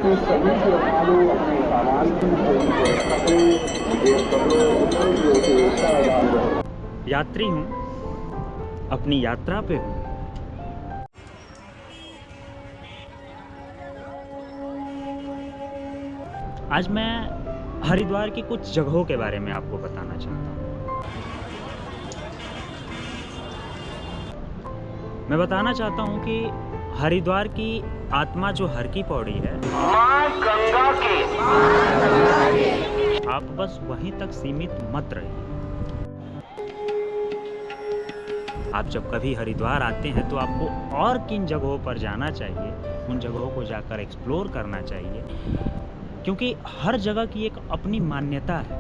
कि सभी श्रद्धालु अपने सामान की सही व्यवस्था करें। एक कमरे उत्सव के सावधान रहें। यात्री हूँ, अपनी यात्रा पे हूँ। आज मैं हरिद्वार की कुछ जगहों के बारे में आपको बताना चाहता हूँ। मैं बताना चाहता हूँ कि हरिद्वार की आत्मा जो हर की पौड़ी है, मां गंगा के, आप बस वहीं तक सीमित मत रहिए। आप जब कभी हरिद्वार आते हैं तो आपको और किन जगहों पर जाना चाहिए, उन जगहों को जाकर एक्सप्लोर करना चाहिए, क्योंकि हर जगह की एक अपनी मान्यता है,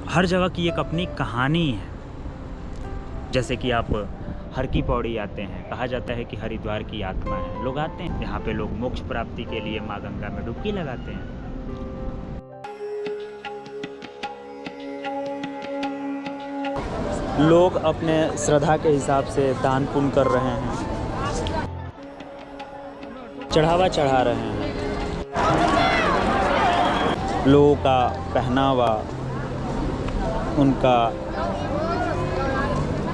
हर जगह की एक अपनी कहानी है। जैसे कि आप हर की पौड़ी आते हैं, कहा जाता है कि हरिद्वार की आत्मा है। लोग आते हैं यहाँ पे, लोग मोक्ष प्राप्ति के लिए माँ गंगा में डुबकी लगाते हैं। लोग अपने श्रद्धा के हिसाब से दान पुण्य कर रहे हैं, चढ़ावा चढ़ा रहे हैं। लोगों का पहनावा, उनका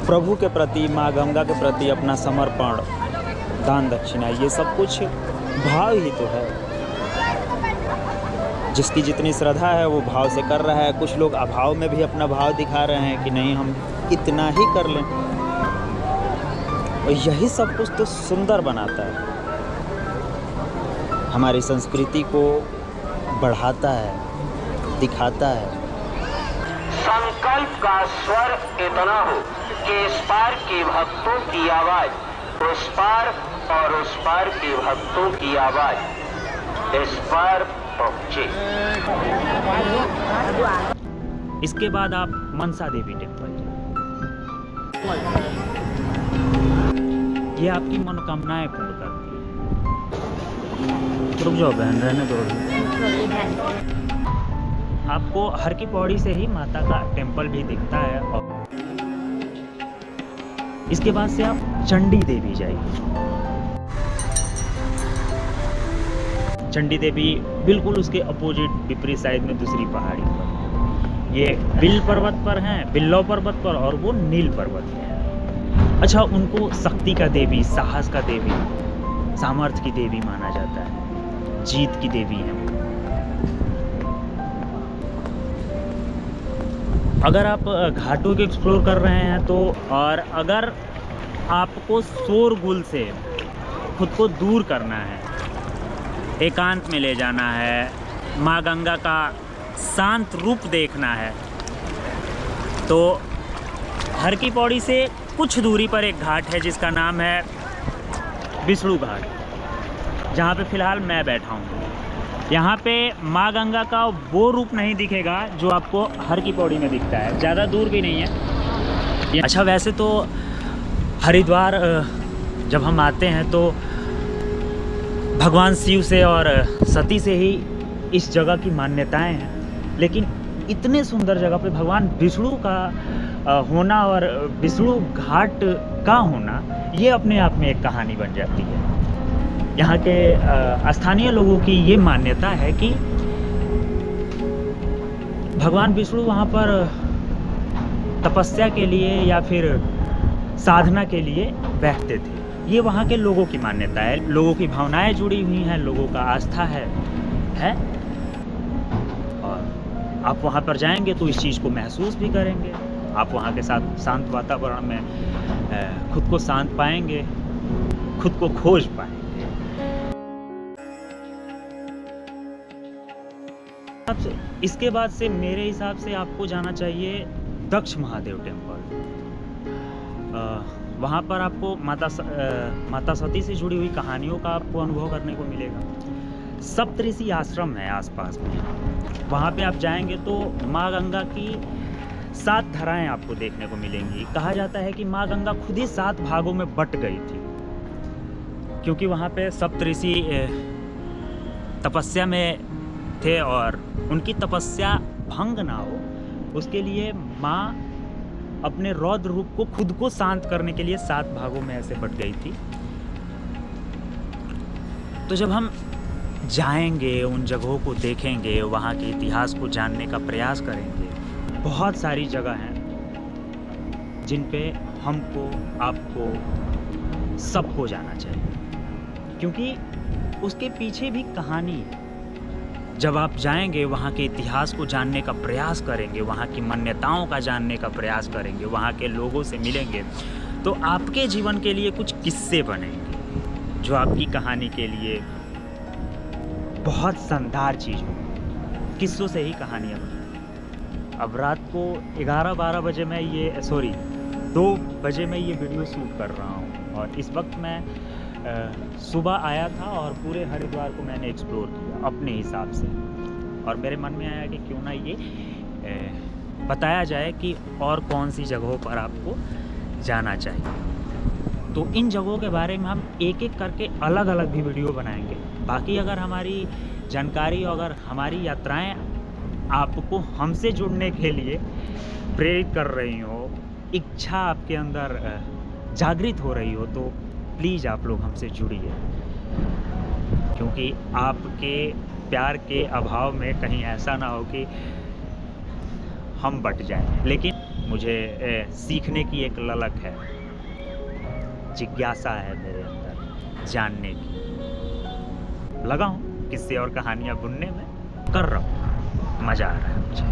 प्रभु के प्रति, माँ गंगा के प्रति अपना समर्पण, दान दक्षिणा, ये सब कुछ भाव ही तो है। जिसकी जितनी श्रद्धा है वो भाव से कर रहा है। कुछ लोग अभाव में भी अपना भाव दिखा रहे हैं कि नहीं, हम इतना ही कर लें। और यही सब कुछ तो सुंदर बनाता है, हमारी संस्कृति को बढ़ाता है, दिखाता है। संकल्प का स्वर इतना हो कि इस पार के भक्तों की आवाज उस पार और उस पार के भक्तों की आवाज इस पार पहुंचे। इसके बाद आप मनसा देवी टेम्पल जाएं। ये आपकी मनोकामनाएं पूर्ण करती है। रुक जाओ बहन, रहने दो। आपको हर की पौड़ी से ही माता का टेम्पल भी दिखता है। और इसके बाद से आप चंडी देवी जाइए। चंडी देवी बिल्कुल उसके अपोजिट, विपरीत साइड में दूसरी पहाड़ी पर। ये बिल पर्वत पर हैं, बिल्लौ पर्वत पर, और वो नील पर्वत पे है। अच्छा, उनको शक्ति का देवी, साहस का देवी, सामर्थ्य की देवी माना जाता है, जीत की देवी है। अगर आप घाटों को एक्सप्लोर कर रहे हैं तो, और अगर आपको शोरगुल से खुद को दूर करना है, एकांत में ले जाना है, माँ गंगा का शांत रूप देखना है, तो हर की पौड़ी से कुछ दूरी पर एक घाट है जिसका नाम है विष्णु घाट, जहाँ पे फ़िलहाल मैं बैठा हूँ। यहाँ पे माँ गंगा का वो रूप नहीं दिखेगा जो आपको हर की पौड़ी में दिखता है, ज़्यादा दूर भी नहीं है। अच्छा, वैसे तो हरिद्वार जब हम आते हैं तो भगवान शिव से और सती से ही इस जगह की मान्यताएं हैं, लेकिन इतने सुंदर जगह पे भगवान विष्णु का होना और विष्णु घाट का होना, ये अपने आप में एक कहानी बन जाती है। यहाँ के स्थानीय लोगों की ये मान्यता है कि भगवान विष्णु वहाँ पर तपस्या के लिए या फिर साधना के लिए बैठते थे। ये वहाँ के लोगों की मान्यता है, लोगों की भावनाएं जुड़ी हुई हैं, लोगों का आस्था है। और आप वहाँ पर जाएंगे तो इस चीज़ को महसूस भी करेंगे। आप वहाँ के साथ शांत वातावरण में खुद को शांत पाएंगे, खुद को खोज पाएंगे। इसके बाद से मेरे हिसाब से आपको जाना चाहिए दक्ष महादेव टेम्पल। वहाँ पर आपको माता सती से जुड़ी हुई कहानियों का आपको अनुभव करने को मिलेगा। सप्तऋषि आश्रम है आसपास में, वहाँ पे आप जाएंगे तो माँ गंगा की 7 धाराएं आपको देखने को मिलेंगी। कहा जाता है कि माँ गंगा खुद ही 7 भागों में बट गई थी, क्योंकि वहाँ पे सप्तऋषि तपस्या में थे और उनकी तपस्या भंग ना हो, उसके लिए माँ अपने रौद्र रूप को, खुद को शांत करने के लिए 7 भागों में ऐसे बट गई थी। तो जब हम जाएंगे, उन जगहों को देखेंगे, वहाँ के इतिहास को जानने का प्रयास करेंगे। बहुत सारी जगह हैं जिन पे हमको, आपको, सबको जाना चाहिए, क्योंकि उसके पीछे भी कहानी है। जब आप जाएंगे, वहाँ के इतिहास को जानने का प्रयास करेंगे, वहाँ की मान्यताओं का जानने का प्रयास करेंगे, वहाँ के लोगों से मिलेंगे, तो आपके जीवन के लिए कुछ किस्से बनेंगे जो आपकी कहानी के लिए बहुत शानदार चीज़ होगी। किस्सों से ही कहानियाँ बनती। अब रात को 11-12 बजे मैं 2 बजे मैं ये वीडियो शूट कर रहा हूँ, और इस वक्त मैं सुबह आया था और पूरे हरिद्वार को मैंने एक्सप्लोर किया अपने हिसाब से। और मेरे मन में आया कि क्यों ना ये बताया जाए कि और कौन सी जगहों पर आपको जाना चाहिए। तो इन जगहों के बारे में हम एक एक करके अलग अलग भी वीडियो बनाएंगे। बाकी अगर हमारी जानकारी, अगर हमारी यात्राएं आपको हमसे जुड़ने के लिए प्रेरित कर रही हो, इच्छा आपके अंदर जागृत हो रही हो, तो प्लीज़ आप लोग हमसे जुड़िए, क्योंकि आपके प्यार के अभाव में कहीं ऐसा ना हो कि हम बट जाएं। लेकिन मुझे सीखने की एक ललक है, जिज्ञासा है मेरे अंदर जानने की। लगा हूँ किस्से और कहानियाँ बुनने में, कर रहा हूँ, मज़ा आ रहा है मुझे।